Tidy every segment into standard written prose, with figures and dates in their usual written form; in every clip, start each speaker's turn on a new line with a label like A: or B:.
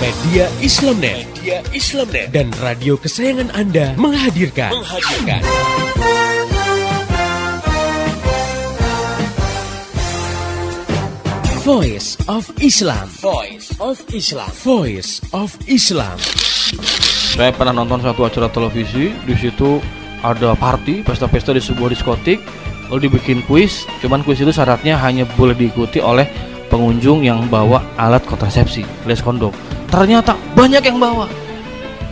A: Media Islamnet dan radio kesayangan Anda menghadirkan. Voice of Islam.
B: Saya pernah nonton satu acara televisi, di situ ada party, pesta-pesta di sebuah diskotik, lalu dibikin kuis. Cuman kuis itu syaratnya hanya boleh diikuti oleh pengunjung yang bawa alat kontrasepsi, alias kondom. Ternyata banyak yang bawa.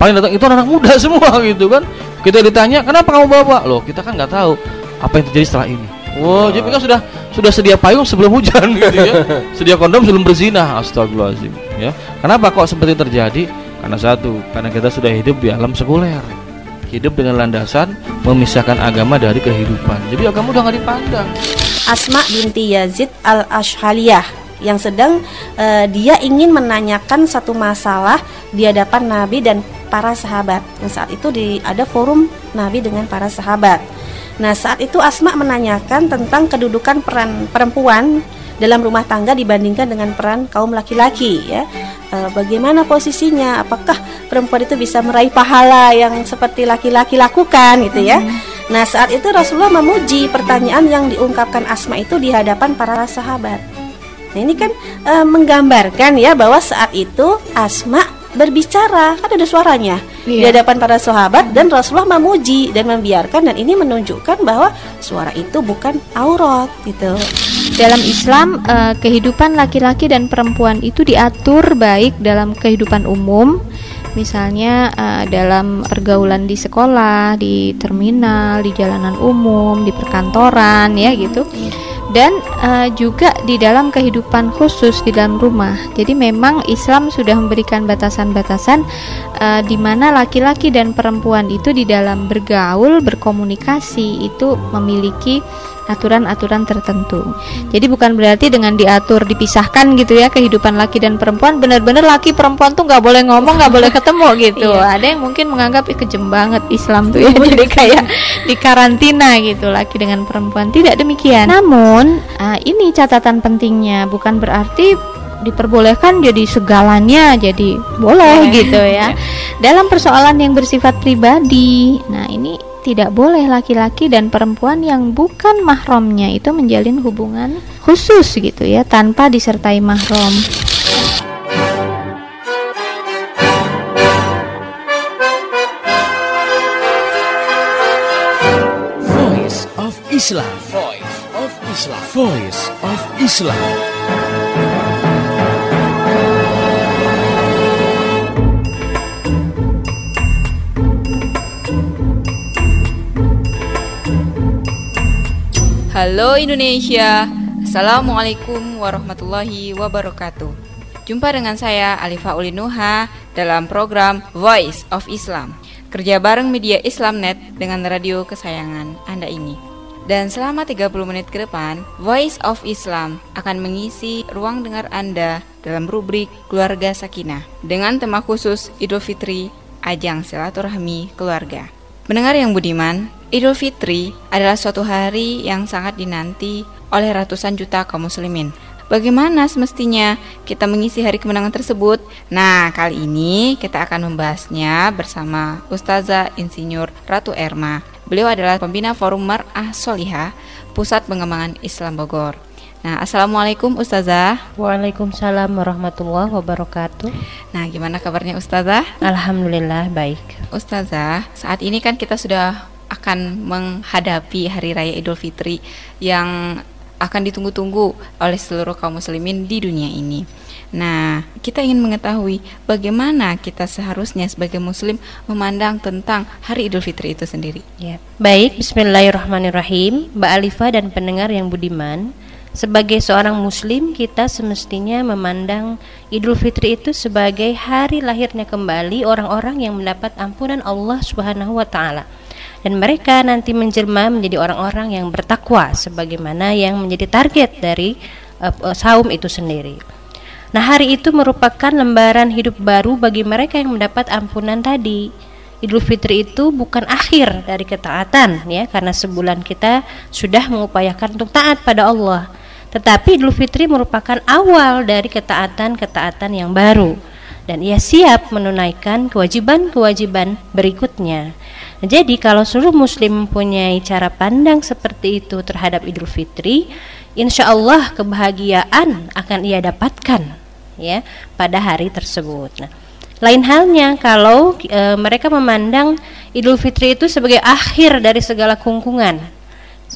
B: Paling datang itu anak muda semua gitu kan. Kita ditanya, kenapa kamu bawa? Loh, kita kan nggak tahu apa yang terjadi setelah ini. Wow, jadi mereka sudah sedia payung sebelum hujan gitu ya. Sedia kondom sebelum berzina. Astagfirullahaladzim ya. Kenapa kok seperti terjadi? Karena satu, karena kita sudah hidup di alam sekuler. Hidup dengan landasan memisahkan agama dari kehidupan. Jadi agama udah gak dipandang.
C: Asma binti Yazid al-Ashhaliyah yang sedang dia ingin menanyakan satu masalah di hadapan Nabi dan para sahabat. Nah, saat itu ada forum Nabi dengan para sahabat. Nah, saat itu Asma menanyakan tentang kedudukan peran perempuan dalam rumah tangga dibandingkan dengan peran kaum laki-laki ya. Bagaimana posisinya? Apakah perempuan itu bisa meraih pahala yang seperti laki-laki lakukan gitu ya? Nah, saat itu Rasulullah memuji pertanyaan yang diungkapkan Asma itu di hadapan para sahabat. Nah, ini kan menggambarkan ya bahwa saat itu Asma berbicara, kan ada suaranya di hadapan para sahabat dan Rasulullah memuji dan membiarkan, dan ini menunjukkan bahwa suara itu bukan aurat gitu.
D: Dalam Islam, kehidupan laki-laki dan perempuan itu diatur baik dalam kehidupan umum, misalnya dalam pergaulan di sekolah, di terminal, di jalanan umum, di perkantoran ya gitu. Dan juga di dalam kehidupan khusus di dalam rumah. Jadi memang Islam sudah memberikan batasan-batasan di mana laki-laki dan perempuan itu di dalam bergaul, berkomunikasi itu memiliki aturan-aturan tertentu. Jadi bukan berarti dengan diatur dipisahkan gitu ya kehidupan laki dan perempuan, benar-benar laki perempuan tuh nggak boleh ngomong, nggak boleh ketemu gitu. Ada yang mungkin menganggap kejem banget Islam tuh ya, jadi kayak di karantina gitu laki dengan perempuan. Tidak demikian. Namun ini catatan pentingnya, bukan berarti diperbolehkan jadi segalanya jadi boleh gitu ya. Dalam persoalan yang bersifat pribadi, nah ini tidak boleh laki-laki dan perempuan yang bukan mahramnya itu menjalin hubungan khusus gitu ya tanpa disertai mahram.
A: Voice of Islam.
E: Halo Indonesia, Assalamualaikum warahmatullahi wabarakatuh. Jumpa dengan saya Alifa Ulinuha dalam program Voice of Islam, kerja bareng media Islamnet dengan radio kesayangan Anda ini. Dan selama 30 menit ke depan, Voice of Islam akan mengisi ruang dengar Anda dalam rubrik Keluarga Sakinah dengan tema khusus Idul Fitri, ajang silaturahmi keluarga. Pendengar yang budiman, Idul Fitri adalah suatu hari yang sangat dinanti oleh ratusan juta kaum muslimin. Bagaimana semestinya kita mengisi hari kemenangan tersebut? Nah, kali ini kita akan membahasnya bersama Ustazah Insinyur Ratu Erma. Beliau adalah pembina Forum Mar'ah Sholihah, Pusat Pengembangan Islam Bogor. Nah, Assalamualaikum Ustazah.
F: Waalaikumsalam warahmatullahi wabarakatuh.
E: Nah, gimana kabarnya Ustazah?
F: Alhamdulillah baik.
E: Ustazah, saat ini kan kita sudah akan menghadapi Hari Raya Idul Fitri yang akan ditunggu-tunggu oleh seluruh kaum muslimin di dunia ini. Nah, kita ingin mengetahui bagaimana kita seharusnya sebagai muslim memandang tentang Hari Idul Fitri itu sendiri.
F: Ya. Baik, bismillahirrahmanirrahim. Mbak Alifa dan pendengar yang budiman, sebagai seorang muslim kita semestinya memandang Idul Fitri itu sebagai hari lahirnya kembali orang-orang yang mendapat ampunan Allah Subhanahu wa taala. Dan mereka nanti menjelma menjadi orang-orang yang bertakwa sebagaimana yang menjadi target dari saum itu sendiri. Nah, hari itu merupakan lembaran hidup baru bagi mereka yang mendapat ampunan tadi. Idul Fitri itu bukan akhir dari ketaatan ya, karena sebulan kita sudah mengupayakan untuk taat pada Allah. Tetapi Idul Fitri merupakan awal dari ketaatan-ketaatan yang baru. dan ia siap menunaikan kewajiban-kewajiban berikutnya. Jadi kalau seluruh muslim mempunyai cara pandang seperti itu terhadap Idul Fitri, insya Allah kebahagiaan akan ia dapatkan ya pada hari tersebut. Nah, lain halnya kalau mereka memandang Idul Fitri itu sebagai akhir dari segala kungkungan.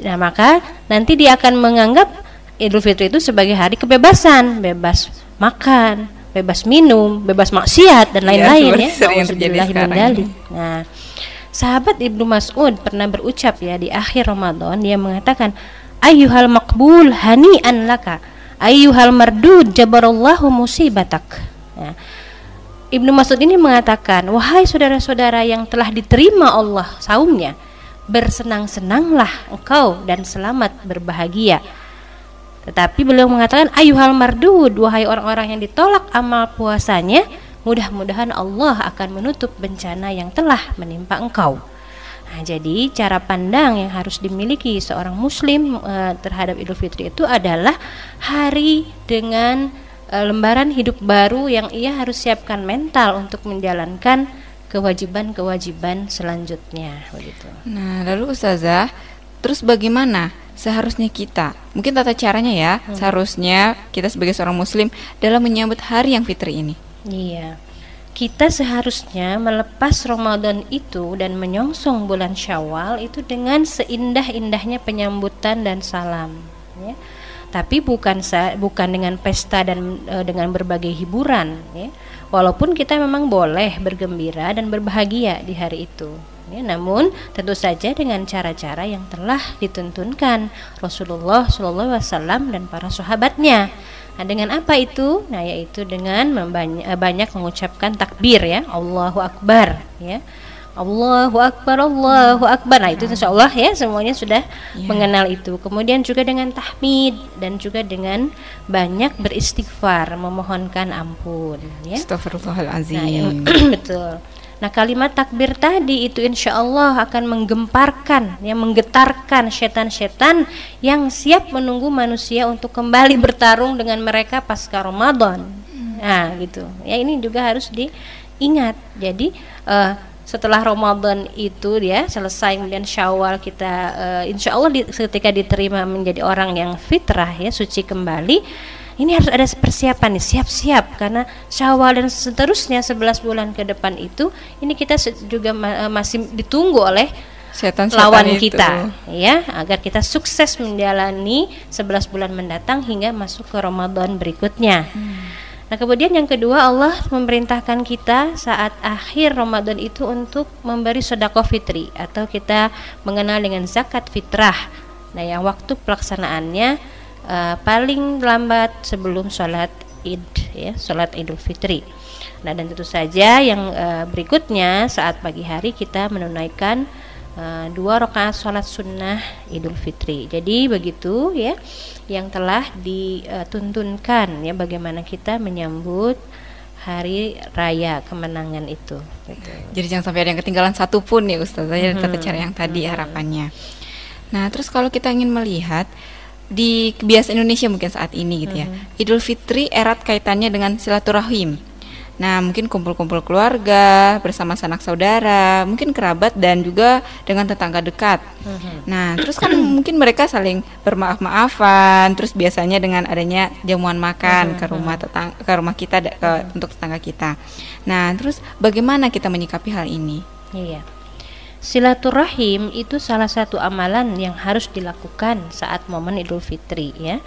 F: Nah, maka nanti dia akan menganggap Idul Fitri itu sebagai hari kebebasan, bebas makan, bebas minum, bebas maksiat dan lain-lain ya. Nah, sahabat Ibnu Mas'ud pernah berucap ya di akhir Ramadan, dia mengatakan, ayyuhal maqbul hani'an laka, ayyuhal mardud jabarallahu musibatak. Nah, Ibnu Mas'ud ini mengatakan, wahai saudara-saudara yang telah diterima Allah saumnya, bersenang-senanglah engkau dan selamat berbahagia. Tetapi beliau mengatakan, ayyuhal mardud, wahai orang-orang yang ditolak amal puasanya, mudah-mudahan Allah akan menutup bencana yang telah menimpa engkau. Nah, jadi cara pandang yang harus dimiliki seorang muslim terhadap Idul Fitri itu adalah hari dengan lembaran hidup baru yang ia harus siapkan mental untuk menjalankan kewajiban-kewajiban selanjutnya begitu.
E: Nah, lalu Ustazah, terus bagaimana seharusnya kita, mungkin tata caranya ya, seharusnya kita sebagai seorang muslim dalam menyambut hari yang fitri ini?
F: Iya, kita seharusnya melepas Ramadan itu dan menyongsong bulan Syawal itu dengan seindah-indahnya penyambutan dan salam ya. Tapi bukan dengan pesta dan dengan berbagai hiburan ya. Walaupun kita memang boleh bergembira dan berbahagia di hari itu ya, namun tentu saja dengan cara-cara yang telah dituntunkan Rasulullah SAW dan para sahabatnya. Nah, dengan apa itu? Nah, yaitu dengan banyak mengucapkan takbir ya, Allahu Akbar ya. Allahu Akbar, Allahu Akbar. Nah, itu insyaallah ya semuanya sudah mengenal itu. Kemudian juga dengan tahmid dan juga dengan banyak beristighfar, memohonkan ampun ya.
E: Astagfirullahalazim.
F: Nah, betul. Nah, kalimat takbir tadi itu insyaallah akan menggemparkan ya, menggetarkan setan-setan yang siap menunggu manusia untuk kembali bertarung dengan mereka pasca Ramadan. Nah, gitu. Ya, ini juga harus diingat. Jadi setelah Ramadan itu dia selesai, kemudian Syawal kita insya Allah ketika diterima menjadi orang yang fitrah ya, suci kembali, ini harus ada persiapan nih, siap-siap, karena Syawal dan seterusnya 11 bulan ke depan itu ini kita juga masih ditunggu oleh setan-setan lawan kita ya, agar kita sukses menjalani 11 bulan mendatang hingga masuk ke Ramadan berikutnya. Nah, kemudian yang kedua, Allah memerintahkan kita saat akhir Ramadan itu untuk memberi sedekah fitri atau kita mengenal dengan zakat fitrah. Nah, yang waktu pelaksanaannya paling lambat sebelum sholat Id ya, sholat Idul Fitri. Nah, dan tentu saja yang berikutnya saat pagi hari kita menunaikan 2 rakaat sholat sunnah Idul Fitri. Jadi begitu ya yang telah dituntunkan ya, bagaimana kita menyambut hari raya kemenangan itu gitu.
E: Jadi jangan sampai ada yang ketinggalan satu pun ya Ustazah ya, tata cara yang tadi harapannya. Nah, terus kalau kita ingin melihat di kebiasaan Indonesia mungkin saat ini gitu ya, Idul Fitri erat kaitannya dengan silaturahim. Nah, mungkin kumpul-kumpul keluarga bersama sanak saudara, mungkin kerabat dan juga dengan tetangga dekat. Nah, terus kan mungkin mereka saling bermaaf-maafan, terus biasanya dengan adanya jamuan makan ke rumah kita untuk tetangga kita. Nah, terus bagaimana kita menyikapi hal ini?
F: Iya. Silaturahim itu salah satu amalan yang harus dilakukan saat momen Idul Fitri ya.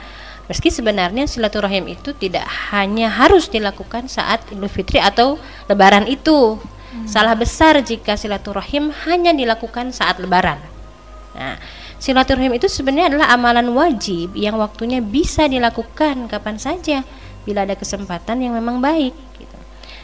F: Meski sebenarnya silaturahim itu tidak hanya harus dilakukan saat Idul Fitri atau Lebaran itu. Salah besar jika silaturahim hanya dilakukan saat Lebaran. Nah, silaturahim itu sebenarnya adalah amalan wajib yang waktunya bisa dilakukan kapan saja bila ada kesempatan yang memang baik gitu.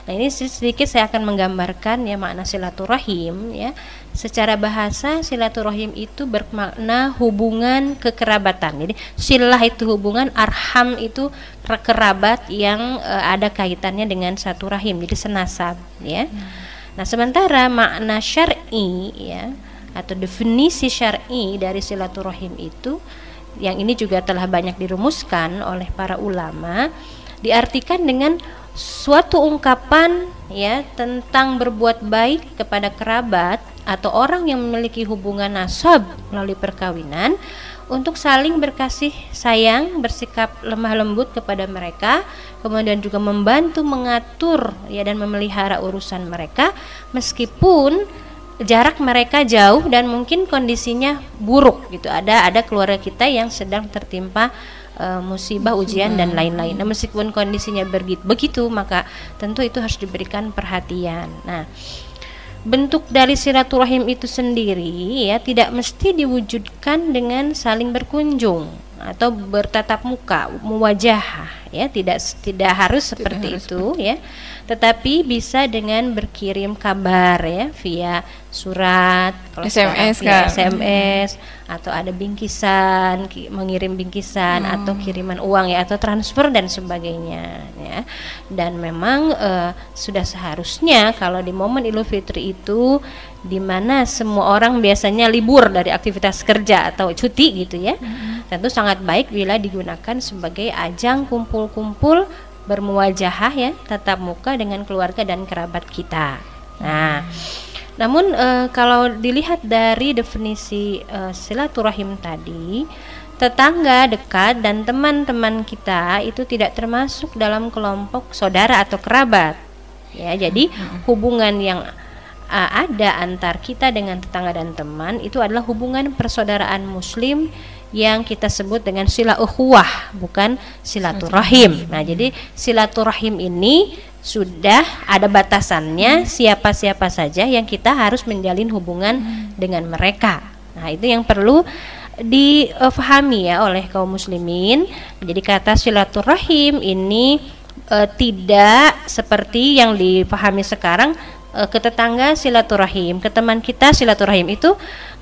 F: Nah, ini sedikit saya akan menggambarkan ya makna silaturahim ya. Secara bahasa silaturahim itu bermakna hubungan kekerabatan. Jadi silah itu hubungan, arham itu kerabat yang ada kaitannya dengan satu rahim, jadi senasab ya. Nah, sementara makna syar'i ya atau definisi syar'i dari silaturahim itu yang ini juga telah banyak dirumuskan oleh para ulama, diartikan dengan suatu ungkapan ya tentang berbuat baik kepada kerabat atau orang yang memiliki hubungan nasab melalui perkawinan, untuk saling berkasih sayang, bersikap lemah lembut kepada mereka, kemudian juga membantu mengatur ya dan memelihara urusan mereka meskipun jarak mereka jauh dan mungkin kondisinya buruk gitu. Ada keluarga kita yang sedang tertimpa musibah, ujian dan lain-lain. Nah, meskipun kondisinya begitu, maka tentu itu harus diberikan perhatian. Nah, bentuk dari silaturahim itu sendiri ya tidak mesti diwujudkan dengan saling berkunjung atau bertatap muka, muwajahah ya, tidak harus seperti itu ya, tetapi bisa dengan berkirim kabar ya via surat, kalau
E: SMS
F: via
E: kan,
F: SMS atau ada bingkisan, mengirim bingkisan atau kiriman uang ya, atau transfer dan sebagainya ya. Dan memang sudah seharusnya kalau di momen Idul Fitri itu di mana semua orang biasanya libur dari aktivitas kerja atau cuti gitu ya, tentu sangat baik bila digunakan sebagai ajang kumpul-kumpul bermuwajahah ya, tatap muka dengan keluarga dan kerabat kita. Nah, namun kalau dilihat dari definisi silaturahim tadi, tetangga dekat dan teman-teman kita itu tidak termasuk dalam kelompok saudara atau kerabat ya. Jadi hubungan yang ada antar kita dengan tetangga dan teman itu adalah hubungan persaudaraan muslim yang kita sebut dengan sila ukhuwah, bukan silaturahim. Nah, jadi silaturahim ini sudah ada batasannya, siapa-siapa saja yang kita harus menjalin hubungan dengan mereka. Nah, itu yang perlu difahami ya oleh kaum muslimin. Jadi kata silaturahim ini tidak seperti yang dipahami sekarang, ke tetangga silaturahim, ke teman kita silaturahim, itu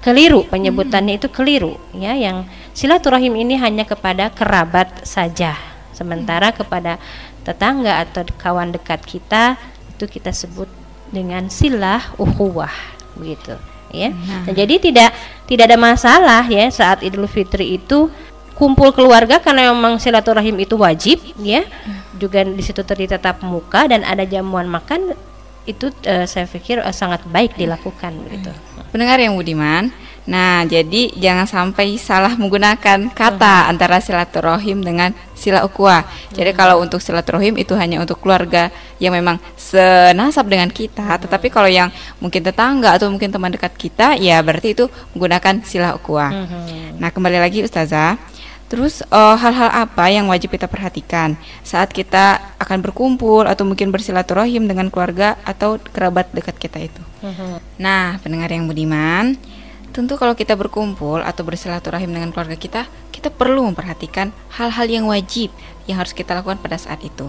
F: keliru, penyebutannya itu keliru ya. Yang silaturahim ini hanya kepada kerabat saja, sementara kepada tetangga atau kawan dekat kita itu kita sebut dengan silah ukhuwah begitu ya. Nah, jadi tidak ada masalah ya saat Idul Fitri itu kumpul keluarga, karena memang silaturahim itu wajib ya. Juga di situ tetap muka dan ada jamuan makan, itu saya pikir sangat baik dilakukan gitu.
E: Pendengar yang budiman, nah jadi jangan sampai salah menggunakan kata antara silaturahim dengan sila ukhuwah. Jadi kalau untuk silaturahim itu hanya untuk keluarga yang memang senasab dengan kita, tetapi kalau yang mungkin tetangga atau mungkin teman dekat kita, ya berarti itu menggunakan sila ukhuwah. Nah, kembali lagi Ustazah, terus hal-hal apa yang wajib kita perhatikan saat kita akan berkumpul atau mungkin bersilaturahim dengan keluarga atau kerabat dekat kita itu? Nah, pendengar yang budiman, tentu kalau kita berkumpul atau bersilaturahim dengan keluarga kita, kita perlu memperhatikan hal-hal yang wajib yang harus kita lakukan pada saat itu.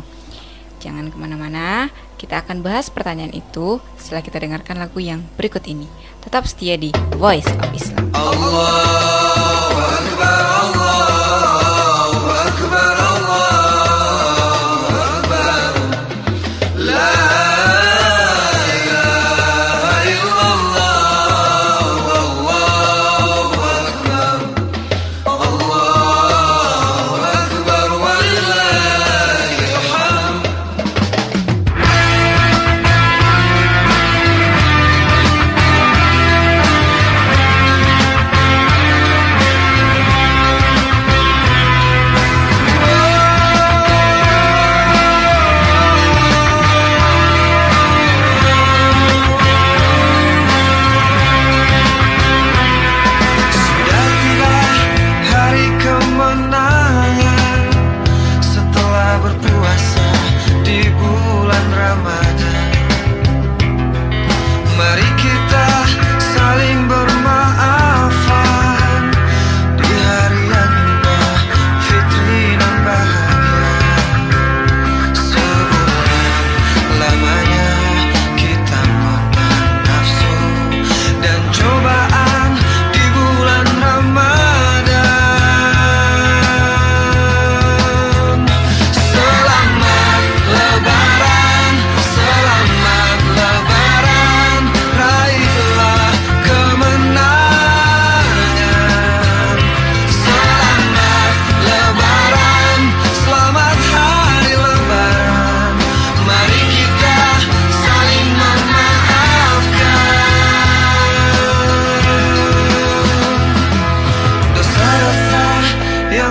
E: Jangan kemana-mana, kita akan bahas pertanyaan itu setelah kita dengarkan lagu yang berikut ini. Tetap setia di Voice of Islam. Allahu Akbar, Allahu Akbar, Allahu Akbar. La ilaha illallah, Allahu Akbar. Allahu Akbar, walillahil hamd.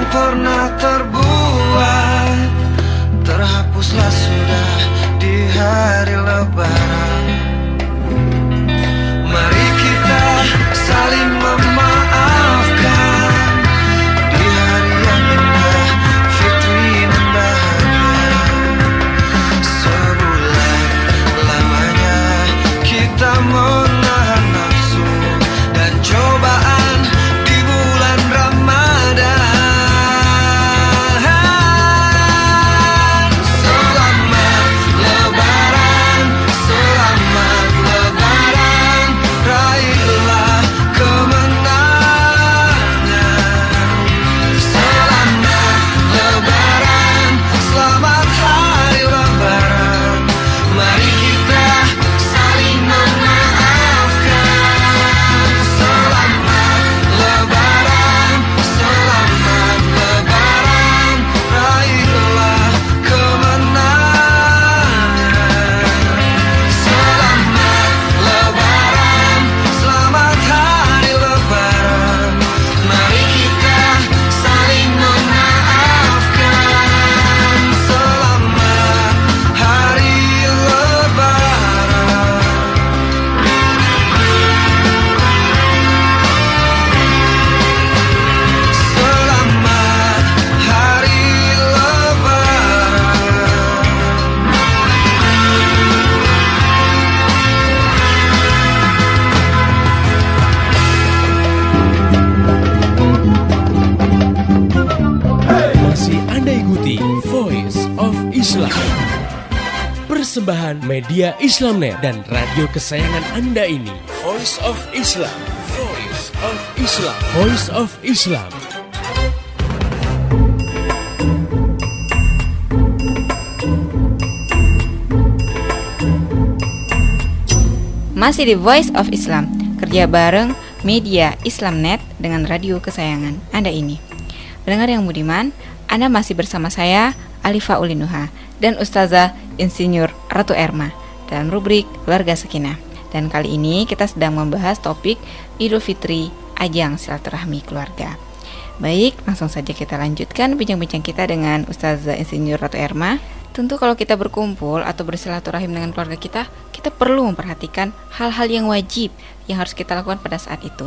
G: pernah terbuat, terhapuslah sudah di hari Lebaran. Mari kita saling memaafkan di hari yang indah, fitri dan bahagia. Sebulan lamanya kita menahan nafsu dan cobaan di bulan Ramadan. Selamat Lebaran, selamat Lebaran, raihlah kemenangan. Selamat Lebaran, selamat hari Lebaran. Mari kita saling memaafkan. Selamat Lebaran, selamat Lebaran, raihlah kemenangan. Selamat Lebaran, selamat hari Lebaran. Mari kita saling memaafkan. Selamat hari Lebaran. Selamat hari
A: Masih Anda ikuti Voice of Islam, persembahan media Islamnet dan radio kesayangan Anda ini. Voice of Islam, Voice of Islam, Voice of Islam.
E: Masih di Voice of Islam, kerja bareng media Islamnet dengan radio kesayangan Anda ini. Pendengar yang budiman, Anda masih bersama saya, Alifa Ulinuha, dan Ustazah Insinyur Ratu Erma dalam rubrik Keluarga Sakinah. Dan kali ini kita sedang membahas topik Idul Fitri, ajang silaturahmi keluarga. Baik, langsung saja kita lanjutkan bincang-bincang kita dengan Ustazah Insinyur Ratu Erma. Tentu kalau kita berkumpul atau bersilaturahim dengan keluarga kita perlu memperhatikan hal-hal yang wajib yang harus kita lakukan pada saat itu.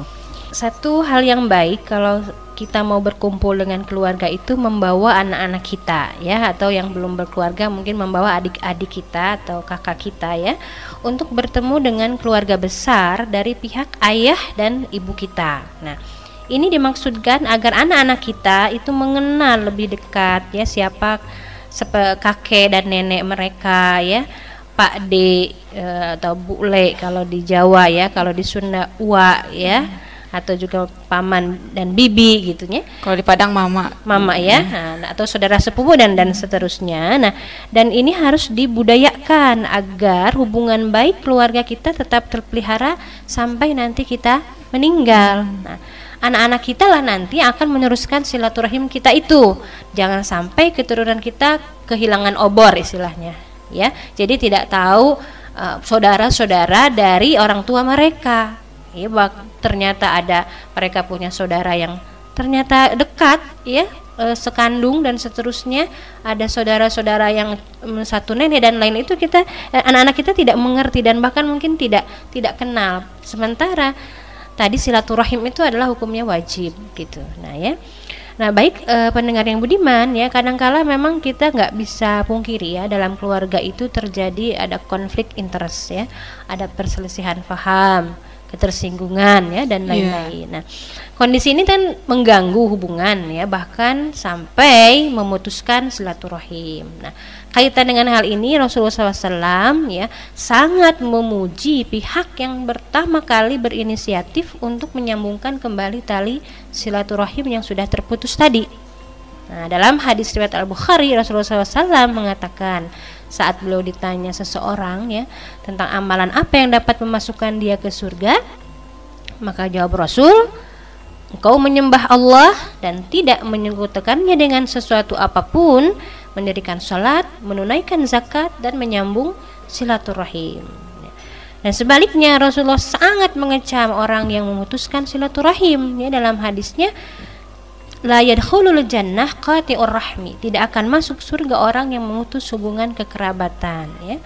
F: Satu hal yang baik kalau kita mau berkumpul dengan keluarga itu membawa anak-anak kita ya, atau yang belum berkeluarga mungkin membawa adik-adik kita atau kakak kita ya, untuk bertemu dengan keluarga besar dari pihak ayah dan ibu kita. Nah, ini dimaksudkan agar anak-anak kita itu mengenal lebih dekat ya siapa kakek dan nenek mereka ya, Pak D atau Bu Le kalau di Jawa ya, kalau di Sunda Uwa ya, atau juga paman dan bibi gitu ya.
E: Kalau di Padang mama
F: ya, nah, atau saudara sepupu dan seterusnya. Nah, dan ini harus dibudayakan agar hubungan baik keluarga kita tetap terpelihara sampai nanti kita meninggal. Nah, anak-anak kita lah nanti akan meneruskan silaturahim kita itu. Jangan sampai keturunan kita kehilangan obor istilahnya ya. Jadi tidak tahu saudara-saudara dari orang tua mereka. Ya, ternyata ada mereka punya saudara yang ternyata dekat ya, sekandung dan seterusnya, ada saudara-saudara yang satu nenek dan lain itu kita anak-anak kita tidak mengerti dan bahkan mungkin tidak kenal. Sementara tadi silaturahim itu adalah hukumnya wajib gitu. Nah ya, nah baik pendengar yang budiman ya, kadangkala memang kita nggak bisa pungkiri ya, dalam keluarga itu terjadi ada konflik interest ya, ada perselisihan paham, ketersinggungan ya dan lain-lain. Nah, kondisi ini kan mengganggu hubungan ya, bahkan sampai memutuskan silaturahim. Nah, kaitan dengan hal ini Rasulullah SAW ya sangat memuji pihak yang pertama kali berinisiatif untuk menyambungkan kembali tali silaturahim yang sudah terputus tadi. Nah, dalam hadis riwayat Al-Bukhari, Rasulullah SAW mengatakan saat beliau ditanya seseorang ya tentang amalan apa yang dapat memasukkan dia ke surga, maka jawab Rasul, engkau menyembah Allah dan tidak menyekutukannya dengan sesuatu apapun, mendirikan salat, menunaikan zakat dan menyambung silaturahim. Dan sebaliknya Rasulullah sangat mengecam orang yang memutuskan silaturahim ya, dalam hadisnya la yadkhulul jannah qati'ur rahmi, tidak akan masuk surga orang yang memutus hubungan kekerabatan, ya.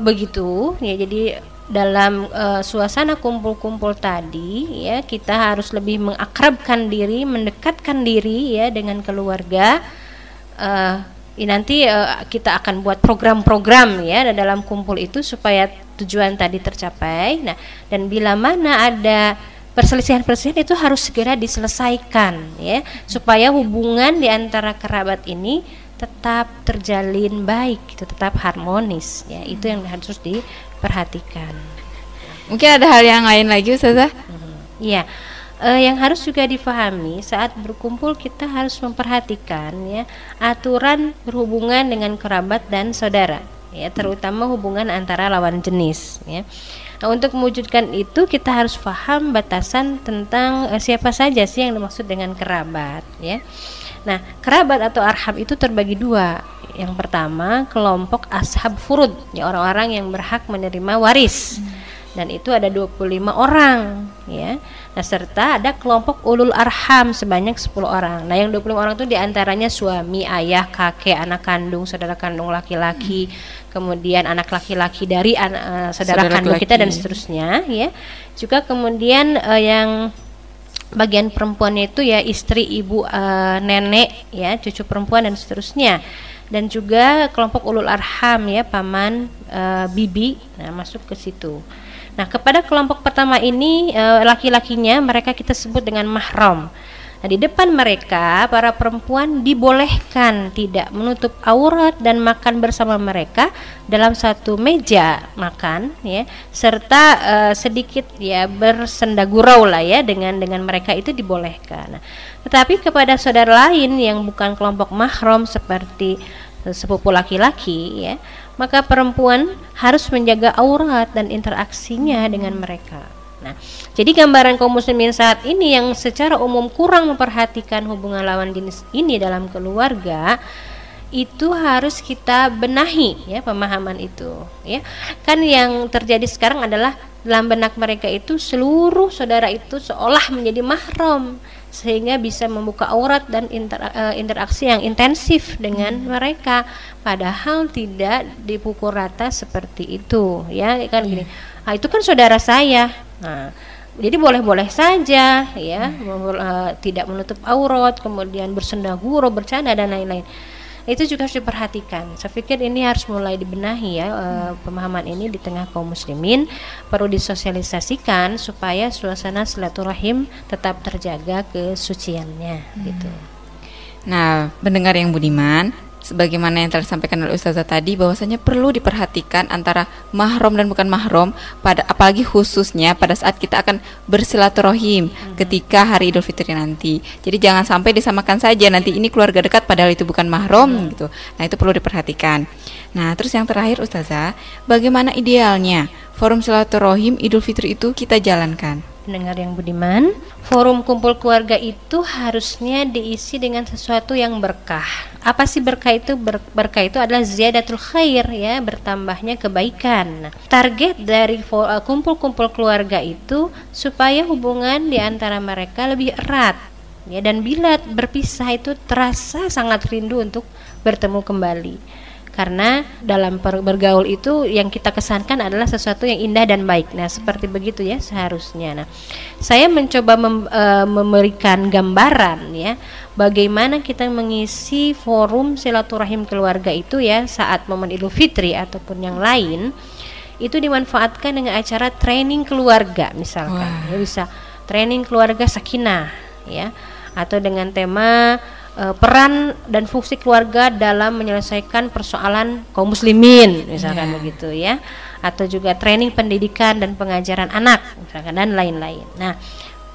F: Begitu ya. Jadi dalam suasana kumpul-kumpul tadi, ya, kita harus lebih mengakrabkan diri, mendekatkan diri, ya, dengan keluarga. Nanti kita akan buat program-program, ya, dalam kumpul itu supaya tujuan tadi tercapai. Nah, dan bila mana ada perselisihan-perselisihan itu harus segera diselesaikan, ya, supaya hubungan di antara kerabat ini tetap terjalin baik, gitu, tetap harmonis, ya. Itu yang harus diperhatikan.
E: Mungkin ada hal yang lain lagi, Ustazah?
F: Iya. Yang harus juga difahami saat berkumpul, kita harus memperhatikan, ya, aturan berhubungan dengan kerabat dan saudara, ya, terutama hubungan antara lawan jenis, ya. Nah, untuk mewujudkan itu kita harus paham batasan tentang siapa saja sih yang dimaksud dengan kerabat, ya. Nah, kerabat atau arham itu terbagi dua. Yang pertama, kelompok ashab furud, ya, orang-orang yang berhak menerima waris. Dan itu ada 25 orang, ya. Nah, serta ada kelompok ulul arham sebanyak 10 orang. Nah, yang 25 orang itu diantaranya suami, ayah, kakek, anak kandung, saudara kandung laki-laki, kemudian anak laki-laki dari saudara kandung kita dan seterusnya, ya. Juga kemudian yang bagian perempuannya itu, ya, istri, ibu, nenek, ya, cucu perempuan dan seterusnya. Dan juga kelompok ulul arham, ya, paman, bibi, nah, masuk ke situ. Nah, kepada kelompok pertama ini, laki-lakinya mereka kita sebut dengan mahram. Nah, di depan mereka para perempuan dibolehkan tidak menutup aurat dan makan bersama mereka dalam satu meja makan, ya, serta sedikit, ya, bersenda gurau lah, ya, dengan mereka itu dibolehkan. Nah, tetapi kepada saudara lain yang bukan kelompok mahram seperti sepupu laki-laki, ya, maka perempuan harus menjaga aurat dan interaksinya dengan mereka. Nah, jadi gambaran kaum muslimin saat ini yang secara umum kurang memperhatikan hubungan lawan jenis ini dalam keluarga, itu harus kita benahi, ya, pemahaman itu, ya. Kan yang terjadi sekarang adalah dalam benak mereka itu seluruh saudara itu seolah menjadi mahram, sehingga bisa membuka aurat dan interaksi yang intensif dengan mereka, padahal tidak dipukul rata seperti itu, ya, kan gini. Nah, itu kan saudara saya. Nah, jadi boleh-boleh saja, ya, tidak menutup aurat, kemudian bersenda gurau, bercanda dan lain-lain. Itu juga harus diperhatikan. Saya pikir ini harus mulai dibenahi, ya, pemahaman ini di tengah kaum muslimin, perlu disosialisasikan supaya suasana silaturahim tetap terjaga kesuciannya, gitu.
E: Nah, pendengar yang budiman, sebagaimana yang telah disampaikan oleh Ustazah tadi, bahwasanya perlu diperhatikan antara mahram dan bukan mahram, apalagi khususnya pada saat kita akan bersilaturahim ketika hari Idul Fitri nanti. Jadi jangan sampai disamakan saja, nanti ini keluarga dekat padahal itu bukan mahram, gitu. Nah, itu perlu diperhatikan. Nah, terus yang terakhir, Ustazah, bagaimana idealnya forum silaturahim Idul Fitri itu kita jalankan?
F: Pendengar yang budiman, forum kumpul keluarga itu harusnya diisi dengan sesuatu yang berkah. Apa sih berkah itu? Berkah itu adalah ziyadatul khair, ya, bertambahnya kebaikan. Nah, target dari kumpul-kumpul keluarga itu supaya hubungan di antara mereka lebih erat, ya, dan bila berpisah itu terasa sangat rindu untuk bertemu kembali. Karena dalam bergaul itu yang kita kesankan adalah sesuatu yang indah dan baik. Nah, seperti begitu, ya, seharusnya. Nah, saya mencoba memberikan gambaran, ya, bagaimana kita mengisi forum silaturahim keluarga itu, ya, saat momen Idul Fitri ataupun yang lain, itu dimanfaatkan dengan acara training keluarga misalkan. Ya, bisa training keluarga sakinah, ya, atau dengan tema peran dan fungsi keluarga dalam menyelesaikan persoalan kaum muslimin misalkan, begitu, ya, atau juga training pendidikan dan pengajaran anak misalkan, dan lain-lain. Nah,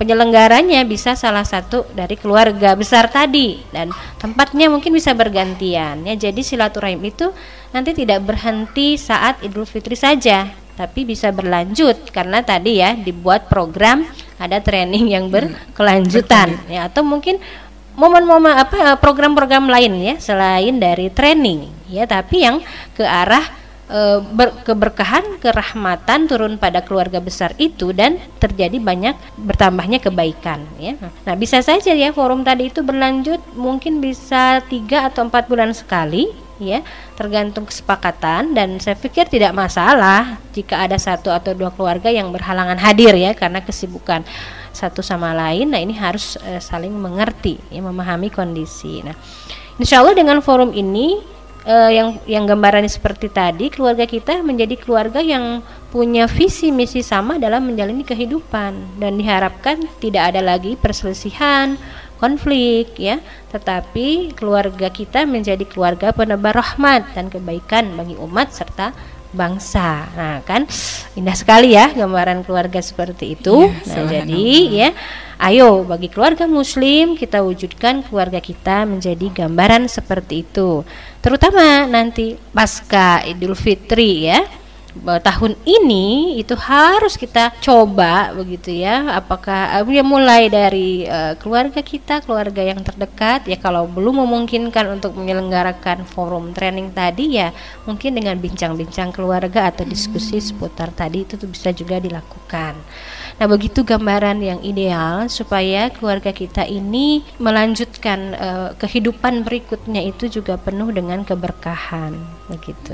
F: penyelenggaranya bisa salah satu dari keluarga besar tadi, dan tempatnya mungkin bisa bergantian, ya. Jadi silaturahim itu nanti tidak berhenti saat Idul Fitri saja, tapi bisa berlanjut karena tadi, ya, dibuat program, ada training yang berkelanjutan, ya, atau mungkin momen-momen program-program lain, ya, selain dari training, ya, tapi yang ke arah keberkahan, kerahmatan turun pada keluarga besar itu dan terjadi banyak bertambahnya kebaikan ya. Nah, bisa saja ya forum tadi itu berlanjut mungkin bisa 3 atau 4 bulan sekali ya, tergantung kesepakatan, dan saya pikir tidak masalah jika ada 1 atau 2 keluarga yang berhalangan hadir ya karena kesibukan satu sama lain. Nah, ini harus saling mengerti ya, memahami kondisi. Nah, insya Allah dengan forum ini yang gambarannya seperti tadi, keluarga kita menjadi keluarga yang punya visi misi sama dalam menjalani kehidupan, dan diharapkan tidak ada lagi perselisihan, konflik ya, tetapi keluarga kita menjadi keluarga penebar rahmat dan kebaikan bagi umat serta bangsa. Nah, kan indah sekali ya gambaran keluarga seperti itu. Nah, jadi ya, ayo bagi keluarga muslim kita wujudkan keluarga kita menjadi gambaran seperti itu. Terutama nanti pasca Idul Fitri ya. Tahun ini itu harus kita coba begitu ya, apakah ya mulai dari keluarga kita, keluarga yang terdekat ya, kalau belum memungkinkan untuk menyelenggarakan forum training tadi ya mungkin dengan bincang-bincang keluarga atau diskusi seputar tadi itu tuh bisa juga dilakukan. Nah, begitu gambaran yang ideal supaya keluarga kita ini melanjutkan kehidupan berikutnya itu juga penuh dengan keberkahan begitu.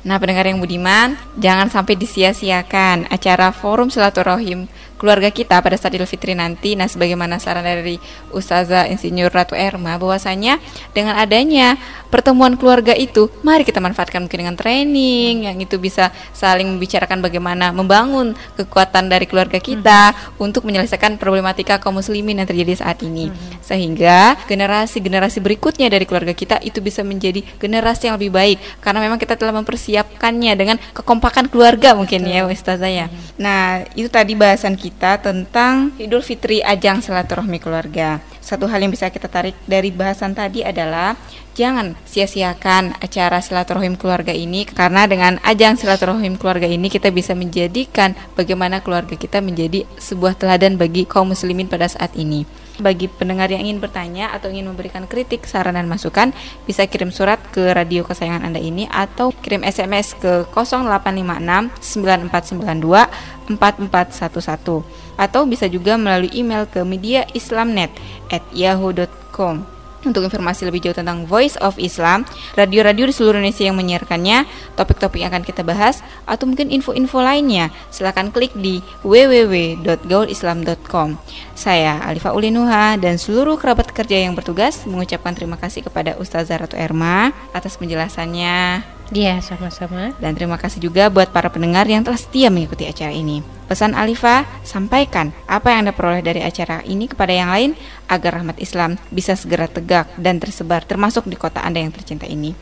E: Nah, pendengar yang budiman, jangan sampai disia-siakan acara forum silaturahim keluarga kita pada saat Idul Fitri nanti. Nah, sebagaimana saran dari Ustazah Insinyur Ratu Erma, bahwasanya dengan adanya pertemuan keluarga itu, mari kita manfaatkan mungkin dengan training yang itu bisa saling membicarakan bagaimana membangun kekuatan dari keluarga kita untuk menyelesaikan problematika kaum muslimin yang terjadi saat ini, sehingga generasi-generasi berikutnya dari keluarga kita itu bisa menjadi generasi yang lebih baik, karena memang kita telah mempersiapkannya dengan kekompakan keluarga mungkin ya Ustazah ya. Nah, itu tadi bahasan kita tentang Idul Fitri, ajang silaturahmi keluarga. Satu hal yang bisa kita tarik dari bahasan tadi adalah jangan sia-siakan acara silaturahim keluarga ini, karena dengan ajang silaturahim keluarga ini kita bisa menjadikan bagaimana keluarga kita menjadi sebuah teladan bagi kaum muslimin pada saat ini. Bagi pendengar yang ingin bertanya atau ingin memberikan kritik, saran dan masukan, bisa kirim surat ke radio kesayangan Anda ini atau kirim SMS ke 0856 9492 4411, atau bisa juga melalui email ke mediaislamnet@yahoo.com. Untuk informasi lebih jauh tentang Voice of Islam, radio-radio di seluruh Indonesia yang menyiarkannya, topik-topik yang akan kita bahas, atau mungkin info-info lainnya, silakan klik di www.gaulislam.com. Saya Alifa Ulinuha dan seluruh kerabat kerja yang bertugas mengucapkan terima kasih kepada Ustazah Ratu Erma atas penjelasannya.
F: Iya, sama-sama.
E: Dan terima kasih juga buat para pendengar yang telah setia mengikuti acara ini. Pesan Alifa, sampaikan apa yang Anda peroleh dari acara ini kepada yang lain agar rahmat Islam bisa segera tegak dan tersebar termasuk di kota Anda yang tercinta ini.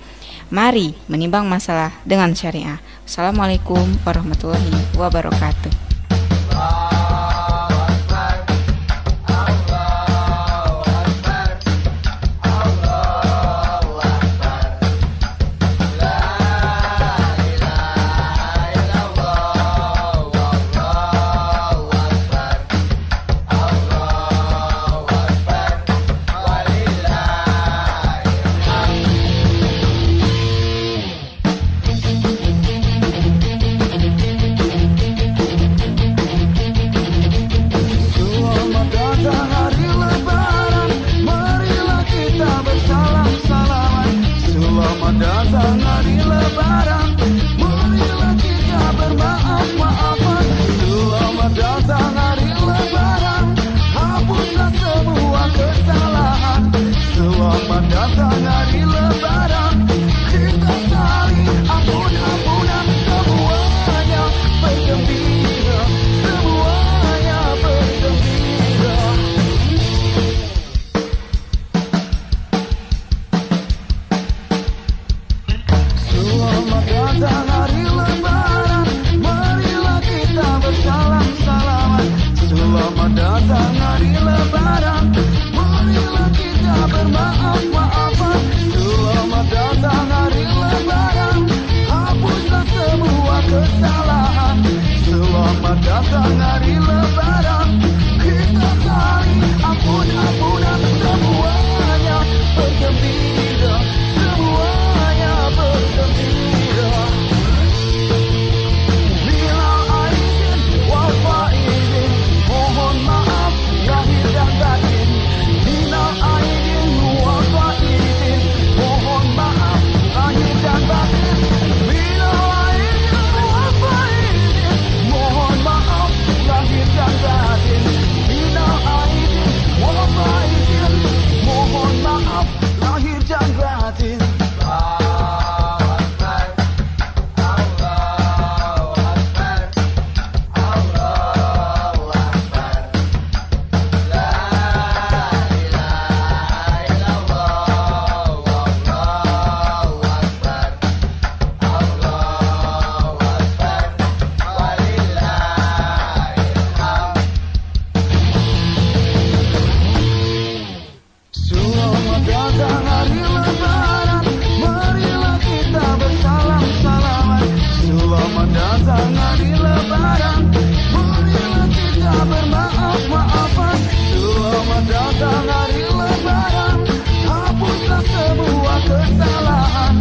E: Mari menimbang masalah dengan syariah. Assalamualaikum warahmatullahi wabarakatuh.
G: datang hari Lebaran, marilah kita bersalam-salaman. Selamat datang hari Lebaran, marilah kita bermaaf-maafan. Selamat datang hari Lebaran, hapuslah semua kesalahan.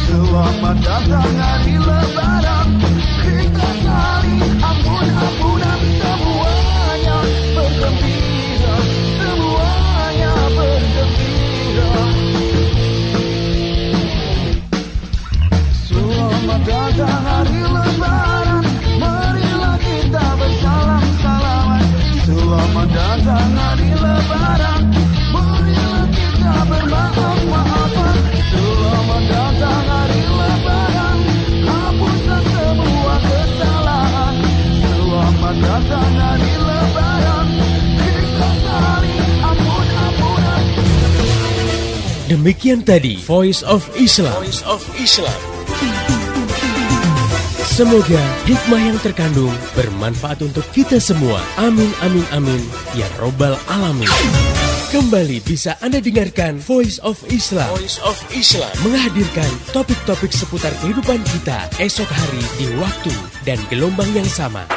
G: Selamat datang hari Lebaran, kita saling ampun-ampunan, semuanya bergembira, semuanya bergembira. Selamat datang hari Lebaran, marilah kita bersalam-salaman. Selamat datang hari Lebaran, marilah kita bermaaf-maafan. Selamat datang hari Lebaran, hapuslah semua kesalahan. Selamat datang hari Lebaran, kita saling ampun-ampunan.
A: Demikian tadi Voice of Islam. Voice of Islam. Semoga hikmah yang terkandung bermanfaat untuk kita semua. Amin, amin, amin. Ya Robbal Alamin. Kembali bisa Anda dengarkan Voice of Islam. Voice of Islam menghadirkan topik-topik seputar kehidupan kita esok hari di waktu dan gelombang yang sama.